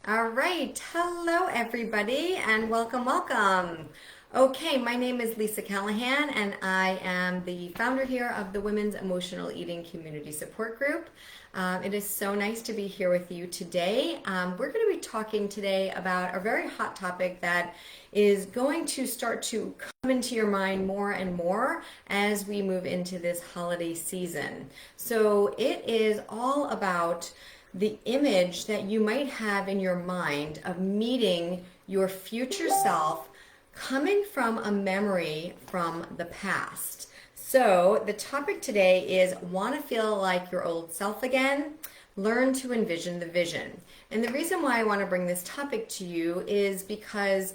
All right. Hello, everybody, and welcome. Okay, my name is Lisa Callahan, and I am the founder here of the Women's Emotional Eating Community Support Group. It is so nice to be here with you today. We're going to be talking today about a very hot topic that is going to start to come into your mind more and more as we move into this holiday season. So it is all about the image that you might have in your mind of meeting your future self coming from a memory from the past. So, the topic today is want to feel like your old self again? Learn to envision the vision. And the reason why I want to bring this topic to you is because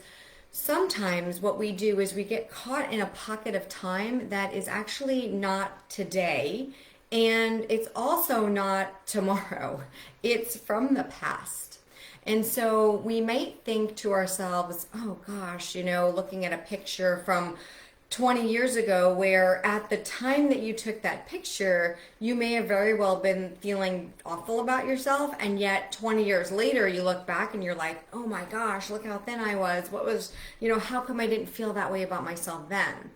sometimes what we do is we get caught in a pocket of time that is actually not today. And it's also not tomorrow. It's from the past. And so we might think to ourselves, oh gosh, looking at a picture from 20 years ago, where at the time that you took that picture, you may have very well been feeling awful about yourself. And yet 20 years later, you look back and you're like, oh my gosh, look how thin I was. How come I didn't feel that way about myself then?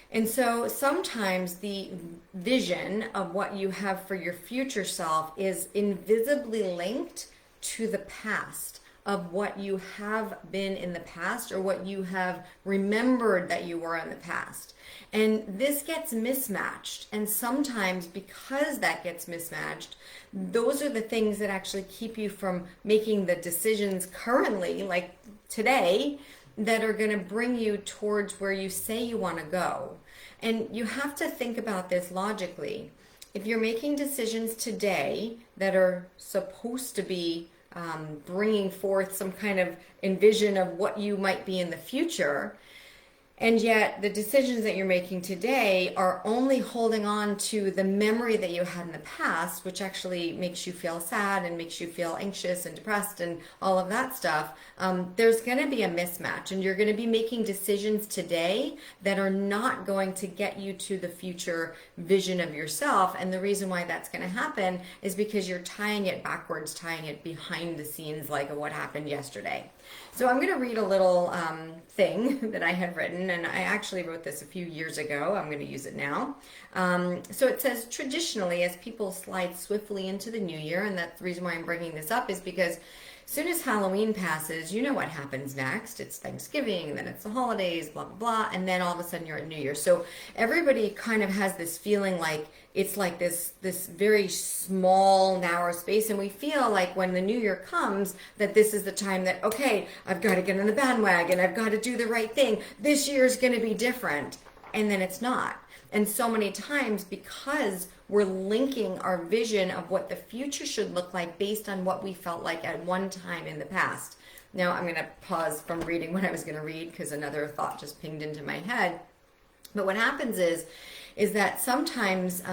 And so sometimes the vision of what you have for your future self is invisibly linked to the past of what you have been in the past or what you have remembered that you were in the past. And this gets mismatched. And sometimes because that gets mismatched, those are the things that actually keep you from making the decisions currently, like today, that are going to bring you towards where you say you want to go. And you have to think about this logically. If you're making decisions today that are supposed to be bringing forth some kind of envision of what you might be in the future, and yet the decisions that you're making today are only holding on to the memory that you had in the past, which actually makes you feel sad and makes you feel anxious and depressed and all of that stuff, there's going to be a mismatch. And you're going to be making decisions today that are not going to get you to the future vision of yourself. And the reason why that's going to happen is because you're tying it backwards, tying it behind the scenes like what happened yesterday. So I'm going to read a little thing that I had written, and I actually wrote this a few years ago. I'm going to use it now. So it says, traditionally, as people slide swiftly into the new year, and that's the reason why I'm bringing this up is because as soon as Halloween passes, you know what happens next. It's Thanksgiving, and then it's the holidays, blah, blah, blah, and then all of a sudden you're at New Year. So everybody kind of has this feeling like it's like this very small, narrow space, and we feel like when the New Year comes that this is the time that, okay, I've got to get on the bandwagon, I've got to do the right thing. This year is going to be different, and then it's not. And so many times, because we're linking our vision of what the future should look like based on what we felt like at one time in the past. Now, I'm going to pause from reading what I was going to read because another thought just pinged into my head. But what happens is that sometimes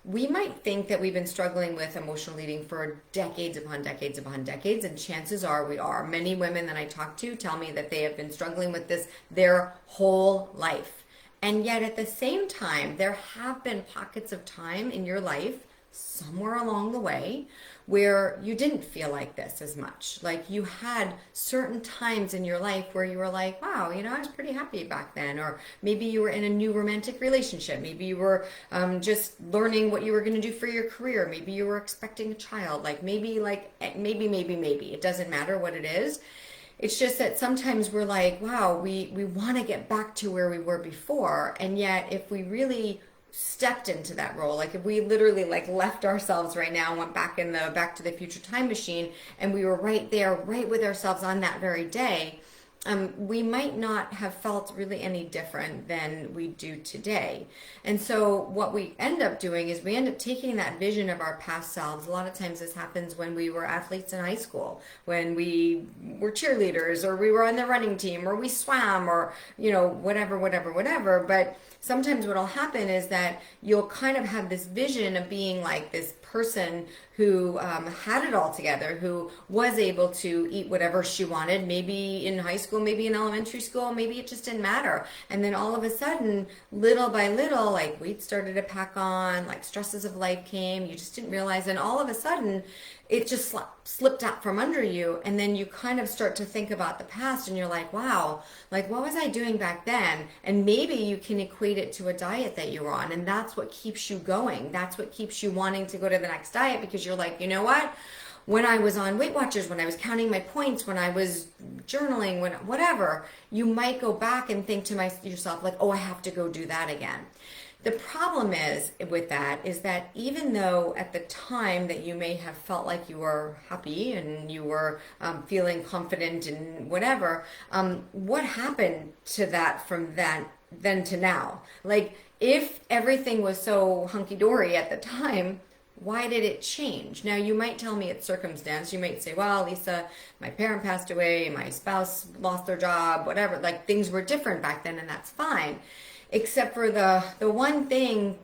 we might think that we've been struggling with emotional eating for decades upon decades upon decades, and chances are we are. Many women that I talk to tell me that they have been struggling with this their whole life. And yet at the same time, there have been pockets of time in your life, somewhere along the way, where you didn't feel like this as much. Like you had certain times in your life where you were like, wow, I was pretty happy back then. Or maybe you were in a new romantic relationship. Maybe you were just learning what you were going to do for your career. Maybe you were expecting a child. Maybe. It doesn't matter what it is. It's just that sometimes we're like, wow, we want to get back to where we were before. And yet if we really stepped into that role, like if we literally left ourselves right now and went back in the Back to the Future time machine and we were right there, right with ourselves on that very day, we might not have felt really any different than we do today. And so what we end up doing is we end up taking that vision of our past selves. A lot of times this happens when we were athletes in high school, when we were cheerleaders, or we were on the running team, or we swam, or whatever. But sometimes what will happen is that you'll kind of have this vision of being like this person who had it all together, who was able to eat whatever she wanted, maybe in high school, maybe in elementary school, maybe it just didn't matter. And then all of a sudden, little by little, weight started to pack on, stresses of life came, you just didn't realize, and all of a sudden, it just slipped out from under you, and then you kind of start to think about the past, and you're like, wow, like what was I doing back then? And maybe you can equate it to a diet that you were on, and that's what keeps you going. That's what keeps you wanting to go to the next diet, because you're like, you know what? When I was on Weight Watchers, when I was counting my points, when I was journaling, when whatever, you might go back and think to yourself like, oh, I have to go do that again. The problem is with that is that even though at the time that you may have felt like you were happy and you were feeling confident and whatever, what happened to that from then to now? Like, if everything was so hunky-dory at the time, why did it change? Now, you might tell me it's circumstance. You might say, well, Lisa, my parent passed away, my spouse lost their job, whatever. Like, things were different back then, and that's fine. Except for the one thing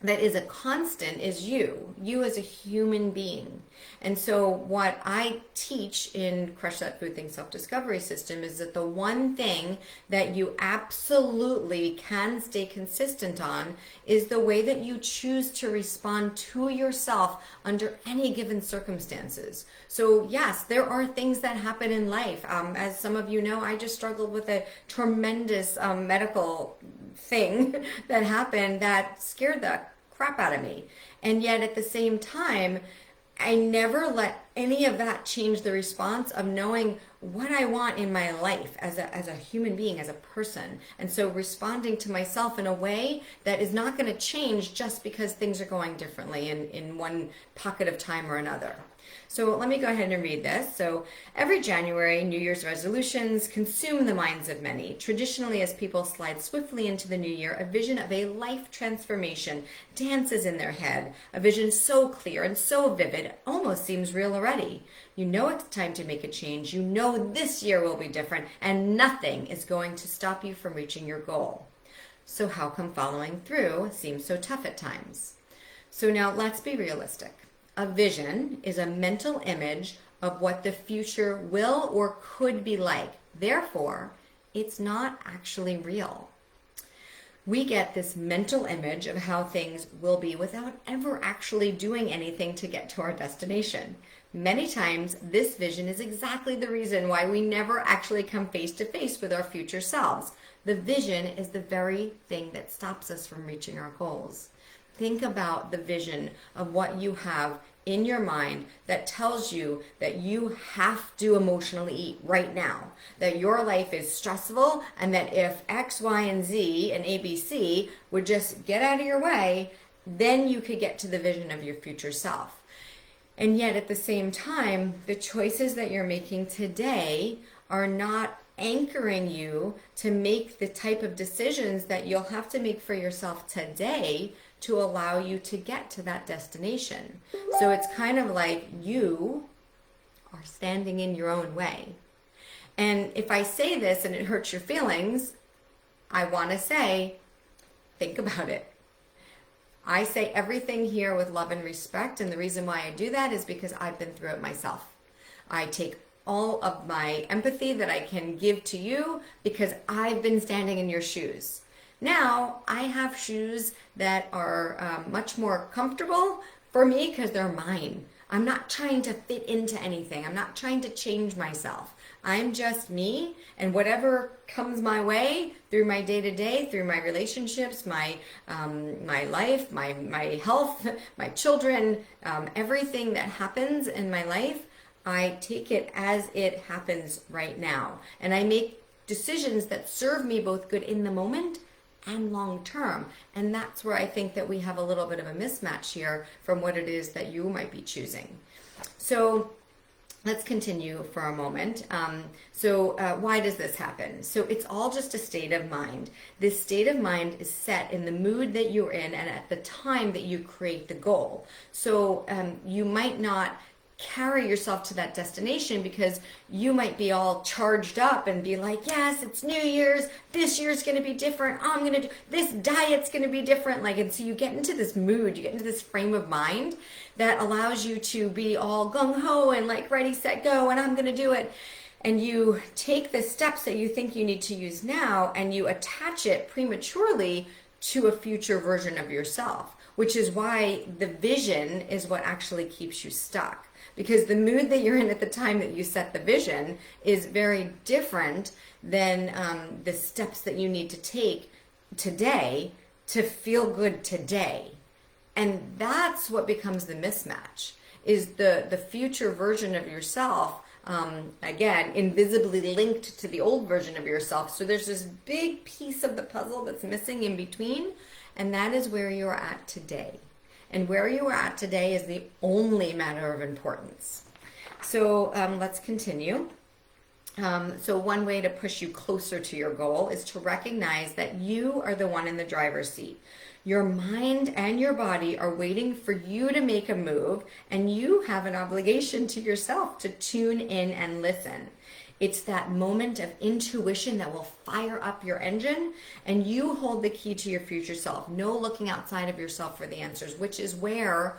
that is a constant is you as a human being. And so what I teach in Crush That Food Thing Self-Discovery System is that the one thing that you absolutely can stay consistent on is the way that you choose to respond to yourself under any given circumstances. So yes, there are things that happen in life. As some of you know, I just struggled with a tremendous medical thing that happened that scared the crap out of me. And yet at the same time, I never let any of that change the response of knowing what I want in my life as a human being, as a person. And so responding to myself in a way that is not going to change just because things are going differently in one pocket of time or another. So let me go ahead and read this. So every January, New Year's resolutions consume the minds of many. Traditionally, as people slide swiftly into the new year, a vision of a life transformation dances in their head. A vision so clear and so vivid, it almost seems real already. You know it's time to make a change. You know this year will be different, and nothing is going to stop you from reaching your goal. So how come following through seems so tough at times? So now let's be realistic. A vision is a mental image of what the future will or could be like. Therefore, it's not actually real. We get this mental image of how things will be without ever actually doing anything to get to our destination. Many times, this vision is exactly the reason why we never actually come face to face with our future selves. The vision is the very thing that stops us from reaching our goals. Think about the vision of what you have in your mind that tells you that you have to emotionally eat right now, that your life is stressful, and that if X, Y, and Z and ABC would just get out of your way, then you could get to the vision of your future self. And yet at the same time, the choices that you're making today are not anchoring you to make the type of decisions that you'll have to make for yourself today to allow you to get to that destination. So it's kind of like you are standing in your own way. And if I say this and it hurts your feelings, I want to say, think about it. I say everything here with love and respect, and the reason why I do that is because I've been through it myself. I take all of my empathy that I can give to you because I've been standing in your shoes. Now, I have shoes that are much more comfortable for me because they're mine. I'm not trying to fit into anything. I'm not trying to change myself. I'm just me, and whatever comes my way through my day-to-day, through my relationships, my life, my health, my children, everything that happens in my life, I take it as it happens right now. And I make decisions that serve me both good in the moment and long term. And that's where I think that we have a little bit of a mismatch here from what it is that you might be choosing. So let's continue for a moment. Why does this happen? So it's all just a state of mind. This state of mind is set in the mood that you're in and at the time that you create the goal. So you might not carry yourself to that destination because you might be all charged up and be like, yes, it's New Year's, this year's going to be different, I'm going to do this, diet's going to be different, and so you get into this mood, you get into this frame of mind that allows you to be all gung-ho and ready, set, go, and I'm going to do it. And you take the steps that you think you need to use now and you attach it prematurely to a future version of yourself, which is why the vision is what actually keeps you stuck. because the mood that you're in at the time that you set the vision is very different than the steps that you need to take today to feel good today. And that's what becomes the mismatch, is the future version of yourself, again, invisibly linked to the old version of yourself. So there's this big piece of the puzzle that's missing in between, and that is where you're at today. And where you are at today is the only matter of importance. So let's continue. So one way to push you closer to your goal is to recognize that you are the one in the driver's seat. Your mind and your body are waiting for you to make a move, and you have an obligation to yourself to tune in and listen. It's that moment of intuition that will fire up your engine, and you hold the key to your future self. No looking outside of yourself for the answers, which is where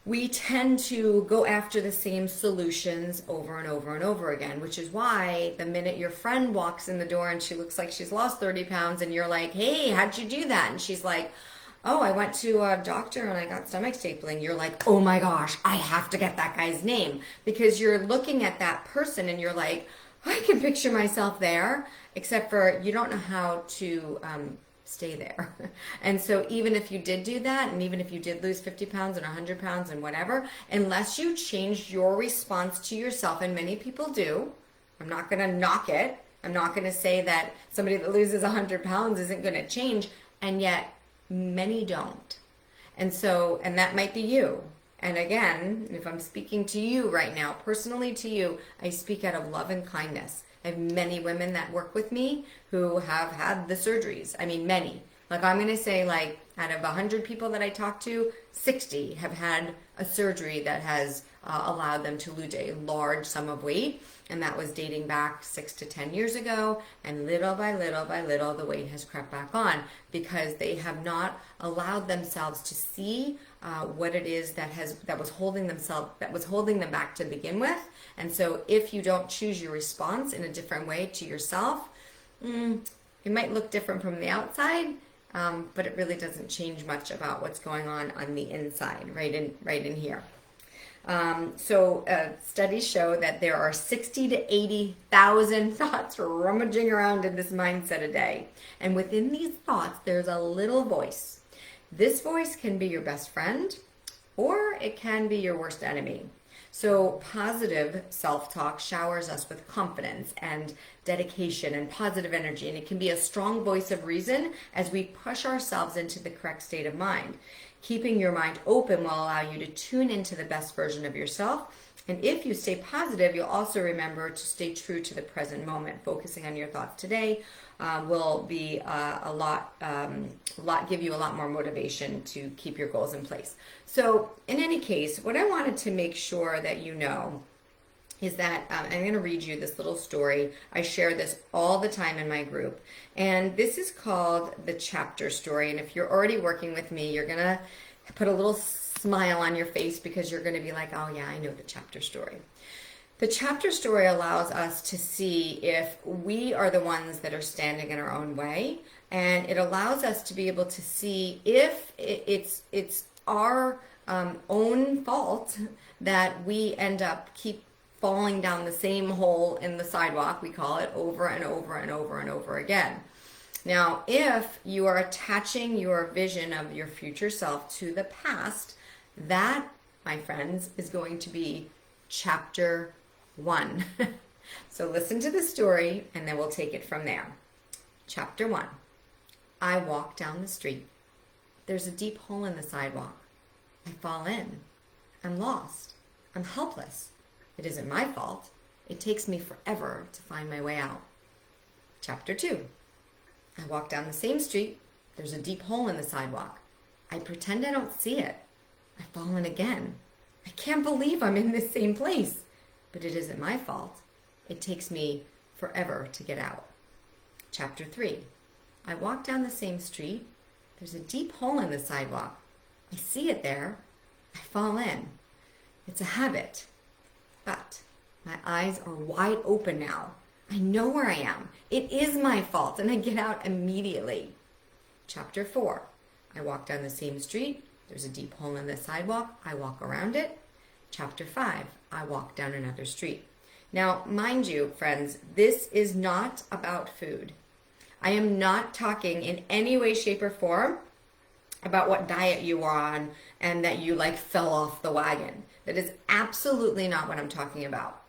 we tend to go after the same solutions over and over and over again, which is why the minute your friend walks in the door and she looks like she's lost 30 pounds and you're like, hey, how'd you do that? And she's like, oh, I went to a doctor and I got stomach stapling. You're like, oh my gosh, I have to get that guy's name, because you're looking at that person and you're like, I can picture myself there, except for you don't know how to stay there. And so even if you did do that, and even if you did lose 50 pounds and 100 pounds and whatever, unless you changed your response to yourself, and many people do, I'm not going to knock it. I'm not going to say that somebody that loses 100 pounds isn't going to change, and yet many don't. And so, and that might be you. And again, if I'm speaking to you right now, personally to you, I speak out of love and kindness. I have many women that work with me who have had the surgeries. I mean, many. Like, I'm going to say, like, out of 100 people that I talk to, 60 have had a surgery that has allowed them to lose a large sum of weight. And that was dating back 6 to 10 years ago. And little by little by little, the weight has crept back on, because they have not allowed themselves to see what it is that was holding them back to begin with. And so if you don't choose your response in a different way to yourself, it might look different from the outside, but it really doesn't change much about what's going on the inside, right in here. So studies show that there are 60 to 80,000 thoughts rummaging around in this mindset a day. And within these thoughts, there's a little voice. This voice can be your best friend, or it can be your worst enemy. So positive self-talk showers us with confidence and dedication and positive energy, and it can be a strong voice of reason as we push ourselves into the correct state of mind. Keeping your mind open will allow you to tune into the best version of yourself. And if you stay positive, you'll also remember to stay true to the present moment. Focusing on your thoughts today will be give you a lot more motivation to keep your goals in place. So in any case, what I wanted to make sure that you know is that I'm going to read you this little story. I share this all the time in my group. And this is called the chapter story. And if you're already working with me, you're going to put a little smile on your face, because you're going to be like, oh yeah, I know the chapter story. The chapter story allows us to see if we are the ones that are standing in our own way. And it allows us to be able to see if it's our own fault that we end up keep falling down the same hole in the sidewalk, we call it, over and over and over and over again. Now, if you are attaching your vision of your future self to the past, that, my friends, is going to be chapter 1. So listen to the story and then we'll take it from there. Chapter 1. I walk down the street. There's a deep hole in the sidewalk. I fall in. I'm lost. I'm helpless. It isn't my fault. It takes me forever to find my way out. Chapter 2. I walk down the same street. There's a deep hole in the sidewalk. I pretend I don't see it. I fall in again. I can't believe I'm in this same place. But it isn't my fault. It takes me forever to get out. Chapter 3. I walk down the same street. There's a deep hole in the sidewalk. I see it there. I fall in. It's a habit. But my eyes are wide open now. I know where I am. It is my fault, and I get out immediately. Chapter 4. I walk down the same street. There's a deep hole in the sidewalk. I walk around it. Chapter 5, I walk down another street. Now, mind you, friends, this is not about food. I am not talking in any way, shape, or form about what diet you are on and that you like fell off the wagon. That is absolutely not what I'm talking about.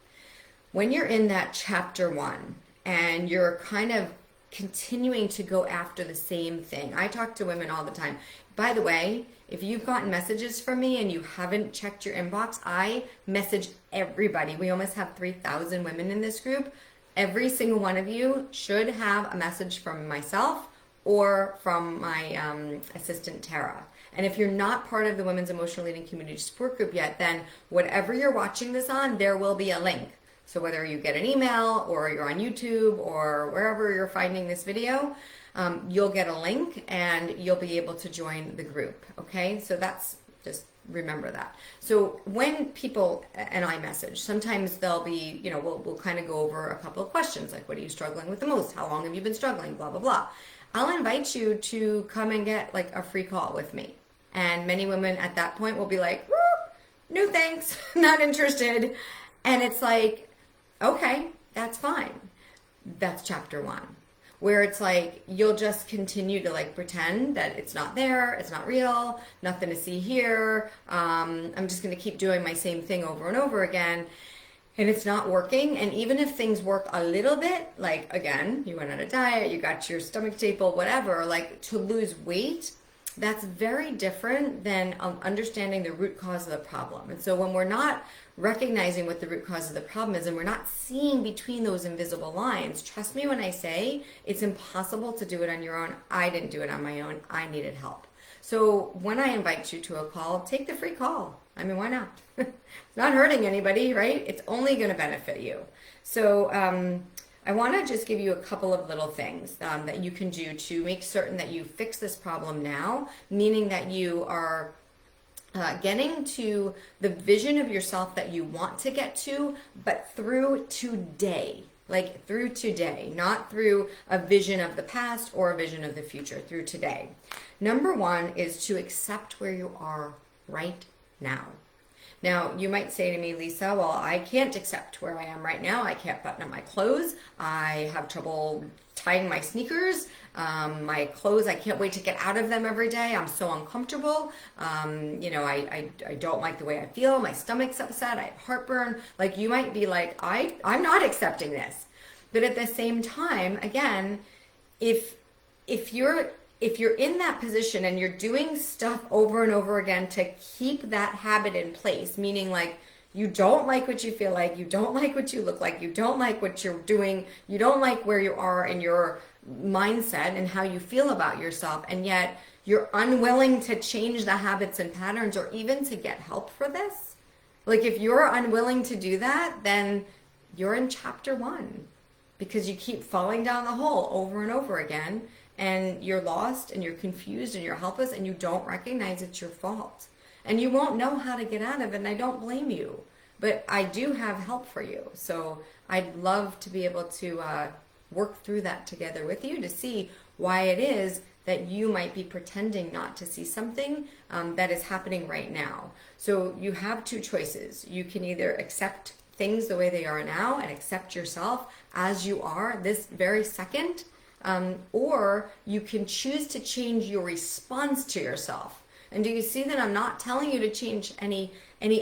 When you're in that chapter 1 and you're kind of continuing to go after the same thing. I talk to women all the time. By the way, if you've gotten messages from me and you haven't checked your inbox, I message everybody. We almost have 3,000 women in this group. Every single one of you should have a message from myself or from my assistant, Tara. And if you're not part of the Women's Emotional Eating Community Support Group yet, then whatever you're watching this on, there will be a link. So whether you get an email or you're on YouTube or wherever you're finding this video, you'll get a link and you'll be able to join the group. Okay, so that's just remember that. So when people and I message, sometimes they'll be, we'll kind of go over a couple of questions like, what are you struggling with the most? How long have you been struggling? Blah, blah, blah. I'll invite you to come and get like a free call with me. And many women at that point will be like, no thanks, not interested. And it's like, okay, that's fine. That's chapter 1, where it's like you'll just continue to like pretend that it's not there, it's not real, nothing to see here. I'm just going to keep doing my same thing over and over again, and it's not working. And even if things work a little bit, like again, you went on a diet, you got your stomach staple, whatever, like to lose weight, that's very different than understanding the root cause of the problem. And so when we're not recognizing what the root cause of the problem is and we're not seeing between those invisible lines, trust me when I say it's impossible to do it on your own. I didn't do it on my own. I needed help. So when I invite you to a call, take the free call. I mean, why not? It's not hurting anybody, right? It's only going to benefit you. So I want to just give you a couple of little things that you can do to make certain that you fix this problem now, meaning that you are getting to the vision of yourself that you want to get to, but through today. Like through today, not through a vision of the past or a vision of the future, through today. Number 1 is to accept where you are right now. Now, you might say to me, Lisa, well, I can't accept where I am right now. I can't button up my clothes. I have trouble tying my sneakers. My clothes, I can't wait to get out of them every day. I'm so uncomfortable. I don't like the way I feel. My stomach's upset. I have heartburn. Like you might be like, I'm not accepting this. But at the same time, again, if you're in that position and you're doing stuff over and over again to keep that habit in place, meaning like you don't like what you feel like, you don't like what you look like, you don't like what you're doing, you don't like where you are in your mindset and how you feel about yourself, and yet you're unwilling to change the habits and patterns or even to get help for this. Like if you're unwilling to do that, then you're in chapter 1 because you keep falling down the hole over and over again. And you're lost and you're confused and you're helpless and you don't recognize it's your fault. And you won't know how to get out of it, and I don't blame you. But I do have help for you. So I'd love to be able to work through that together with you to see why it is that you might be pretending not to see something that is happening right now. So you have 2 choices. You can either accept things the way they are now and accept yourself as you are this very second, or you can choose to change your response to yourself. And do you see that I'm not telling you to change any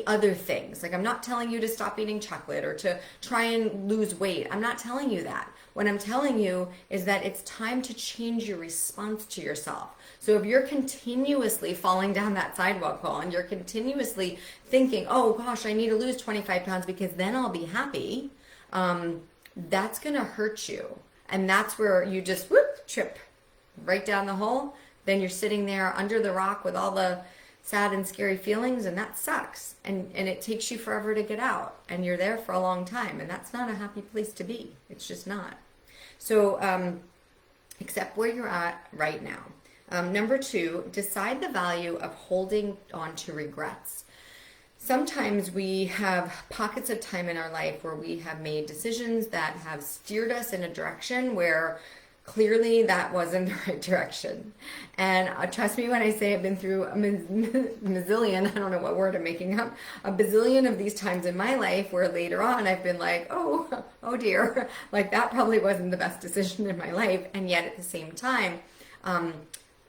other things? Like I'm not telling you to stop eating chocolate or to try and lose weight. I'm not telling you that. What I'm telling you is that it's time to change your response to yourself. So if you're continuously falling down that sidewalk hole and you're continuously thinking, oh gosh, I need to lose 25 pounds because then I'll be happy, that's going to hurt you. And that's where you just trip right down the hole. Then you're sitting there under the rock with all the sad and scary feelings, and that sucks. And it takes you forever to get out. And you're there for a long time, and that's not a happy place to be. It's just not. So accept where you're at right now. Number 2, decide the value of holding on to regrets. Sometimes we have pockets of time in our life where we have made decisions that have steered us in a direction where clearly that wasn't the right direction. And trust me when I say I've been through a mazillion, I don't know what word I'm making up, a bazillion of these times in my life where later on I've been like, oh dear, like that probably wasn't the best decision in my life. And yet at the same time,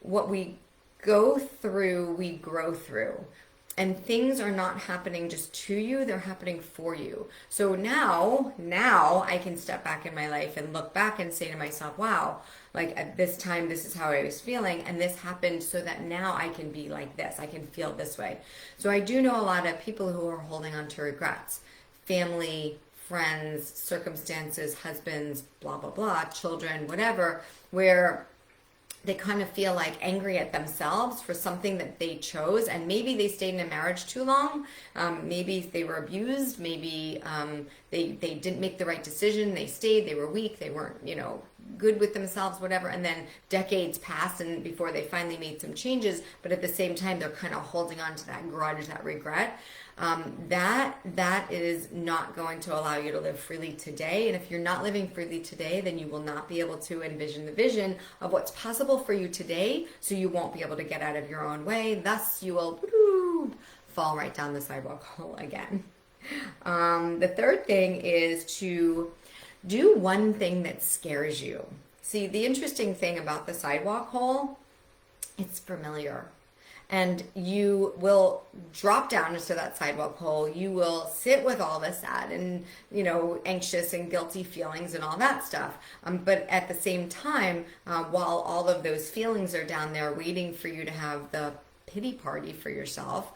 what we go through, we grow through. And things are not happening just to you, they're happening for you. So now I can step back in my life and look back and say to myself, wow, like at this time, this is how I was feeling. And this happened so that now I can be like this. I can feel this way. So I do know a lot of people who are holding on to regrets. Family, friends, circumstances, husbands, blah, blah, blah, children, whatever, where they kind of feel like angry at themselves for something that they chose, and maybe they stayed in a marriage too long, maybe they were abused, maybe they didn't make the right decision, they stayed, they were weak, they weren't, good with themselves, whatever, and then decades passed and before they finally made some changes, but at the same time they're kind of holding on to that grudge, that regret. That is not going to allow you to live freely today. And if you're not living freely today, then you will not be able to envision the vision of what's possible for you today. So you won't be able to get out of your own way. Thus, you will fall right down the sidewalk hole again. The third thing is to do one thing that scares you. See, the interesting thing about the sidewalk hole, it's familiar. And you will drop down into that sidewalk hole. You will sit with all the sad and, anxious and guilty feelings and all that stuff. But at the same time, while all of those feelings are down there waiting for you to have the pity party for yourself,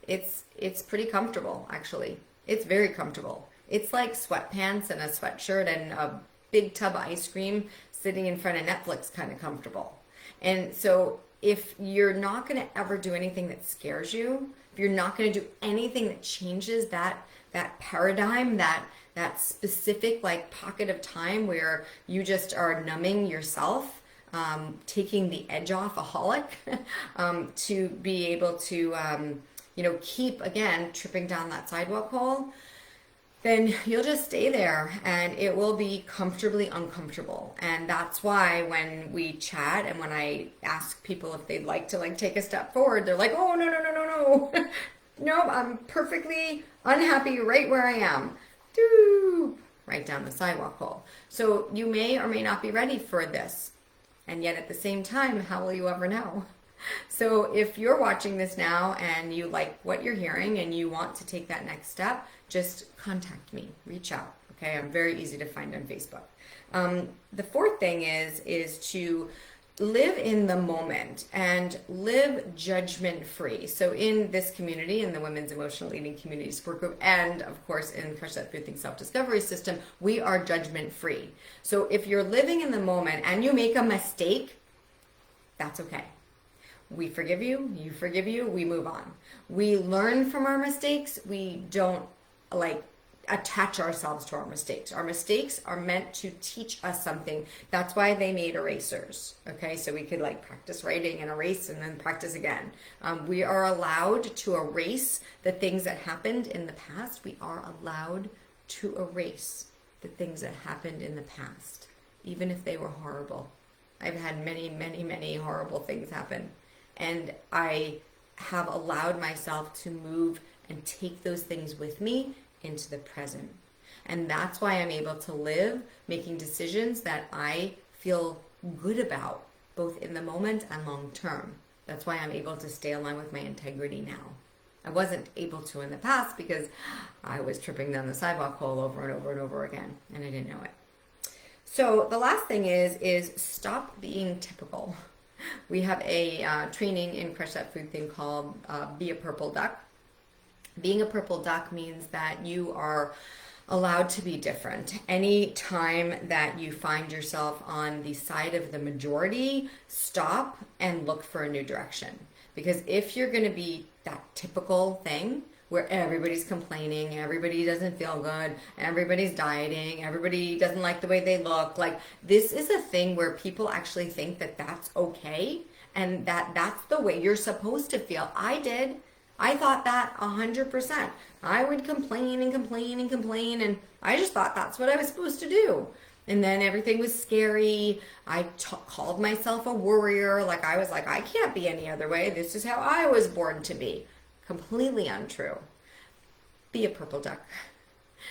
it's pretty comfortable, actually. It's very comfortable. It's like sweatpants and a sweatshirt and a big tub of ice cream sitting in front of Netflix kind of comfortable. And so if you're not going to ever do anything that scares you, if you're not going to do anything that changes that paradigm, that specific like pocket of time where you just are numbing yourself, taking the edge off a holic, to be able to, keep, again, tripping down that sidewalk hole, then you'll just stay there and it will be comfortably uncomfortable. And that's why when we chat and when I ask people if they'd like to take a step forward, they're like, oh, no. No, I'm perfectly unhappy right where I am. Right down the sidewalk hole. So you may or may not be ready for this. And yet at the same time, how will you ever know? So if you're watching this now and you like what you're hearing and you want to take that next step, just contact me, reach out. Okay, I'm very easy to find on Facebook. The fourth thing is to live in the moment and live judgment free. So in this community, in the Women's Emotional Eating Community Support Group, and of course in Crush That Food Thing Self-Discovery System, we are judgment free. So if you're living in the moment and you make a mistake, that's okay. We forgive you, you forgive you, we move on. We learn from our mistakes. We don't attach ourselves to our mistakes. Our mistakes are meant to teach us something. That's why they made erasers. Okay, so we could practice writing and erase and then practice again. We are allowed to erase the things that happened in the past. We are allowed to erase the things that happened in the past, even if they were horrible. I've had many, many, many horrible things happen. And I have allowed myself to move and take those things with me into the present. And that's why I'm able to live making decisions that I feel good about, both in the moment and long term. That's why I'm able to stay aligned with my integrity now. I wasn't able to in the past because I was tripping down the sidewalk hole over and over and over again, and I didn't know it. So the last thing is stop being typical. We have a training in Crush That Food Thing called Be a Purple Duck. Being a purple duck means that you are allowed to be different. Any time that you find yourself on the side of the majority, stop and look for a new direction. Because if you're going to be that typical thing where everybody's complaining, everybody doesn't feel good, everybody's dieting, everybody doesn't like the way they look, this is a thing where people actually think that that's okay and that that's the way you're supposed to feel. I did. I thought that 100%. I would complain and complain and complain, and I just thought that's what I was supposed to do. And then everything was scary. I called myself a warrior. Like I was like, I can't be any other way. This is how I was born to be. Completely untrue. Be a purple duck.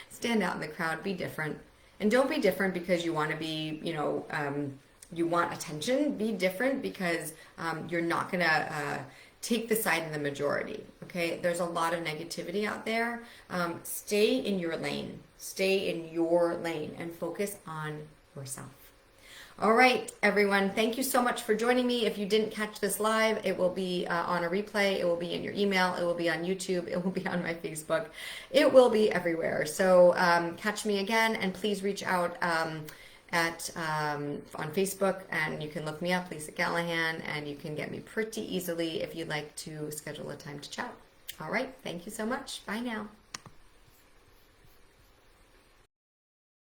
Stand out in the crowd. Be different. And don't be different because you want to be, you want attention. Be different because you're not going to take the side in the majority. Okay, there's a lot of negativity out there. Stay in your lane. Stay in your lane and focus on yourself. All right, everyone. Thank you so much for joining me. If you didn't catch this live, it will be on a replay. It will be in your email. It will be on YouTube. It will be on my Facebook. It will be everywhere. So catch me again, and please reach out on Facebook, and you can look me up, Lisa Callahan, and you can get me pretty easily if you'd like to schedule a time to chat. All right. Thank you so much. Bye now.